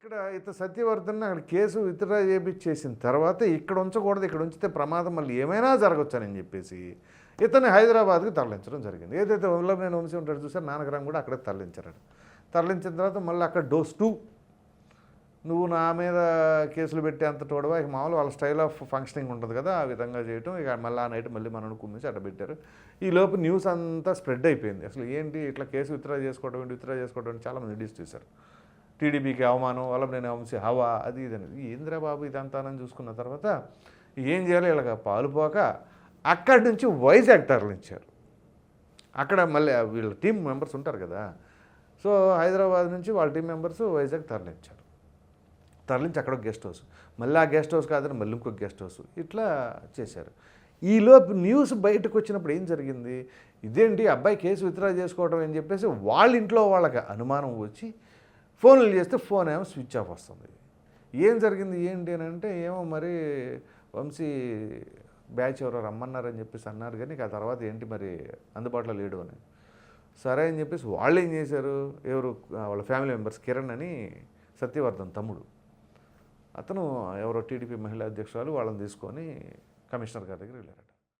ఇక్కడ సత్యవర్ధన్ అక్కడ case withdraw చేయించేసిన తర్వాత ఇక్కడ ఉంచకూడదు, ఇక్కడ ఉంచితే ప్రమాదం మళ్ళీ ఏమైనా జరగవచ్చని చెప్పేసి ఇతన్ని హైదరాబాద్కి తరలించడం జరిగింది. ఏదైతే వల్లభనేని వంశీ ఉంటాడు చూసారు, నానకరామ్ కూడా అక్కడే తరలించారు. తరలించిన తర్వాత మళ్ళీ అక్కడ డోస్ 2 నువ్వు నా మీద కేసులు పెట్టే అంత తోడవా, ఇక మామూలు వాళ్ళ స్టైల్ ఆఫ్ ఫంక్షనింగ్ ఉంటుంది కదా, ఆ విధంగా చేయటం. ఇక మళ్ళీ ఆ నైట్ మళ్ళీ మనల్ని కుమ్మించి అడ్డబెట్టారు. ఈ లోపు న్యూస్ అంతా స్ప్రెడ్ అయిపోయింది. అసలు ఏంటి ఇట్లా కేసు విత్డ్రా చేసుకోవడం చాలామంది న్యూస్ చూశారు. టీడీపీకి అవమానం, వల్లభనేని వంశీ హవా, అది ఇది అనేది ఏంద్రా బాబు ఇదంతానని చూసుకున్న తర్వాత ఏం చేయాలి, ఇలాగ పాలుపోక అక్కడి నుంచి వైజాగ్ తరలించారు. అక్కడ మళ్ళీ వీళ్ళ టీం మెంబర్స్ ఉంటారు కదా, సో హైదరాబాద్ నుంచి వాళ్ళ టీం మెంబర్స్ వైజాగ్ తరలించారు. తరలించి అక్కడ గెస్ట్ హౌస్, మళ్ళీ ఆ గెస్ట్ హౌస్ కాదని మళ్ళీ ఇంకొక గెస్ట్ హౌస్, ఇట్లా చేశారు. ఈలోపు న్యూస్ బయటకు వచ్చినప్పుడు ఏం జరిగింది, ఇదేంటి అబ్బాయి కేసు విత్డ్రా చేసుకోవడం అని చెప్పేసి వాళ్ళ ఇంట్లో వాళ్ళకి అనుమానం వచ్చి ఫోన్లు చేస్తే ఫోన్ ఏమో స్విచ్ ఆఫ్ వస్తుంది. ఏం జరిగింది ఏంటి అని అంటే, ఏమో మరి వంశీ బ్యాచ్ ఎవరో రమ్మన్నారని చెప్పేసి అన్నారు, కానీ ఆ తర్వాత ఏంటి మరి అందుబాటులో లేడు అని. సరే అని చెప్పేసి వాళ్ళు ఏం చేశారు, ఎవరు వాళ్ళ ఫ్యామిలీ మెంబర్స్, కిరణ్ అని సత్యవర్ధన్ తమ్ముడు, అతను ఎవరో టీడీపీ మహిళా అధ్యక్షురాలు వాళ్ళని తీసుకొని కమిషనర్ గారి దగ్గర వెళ్ళారట.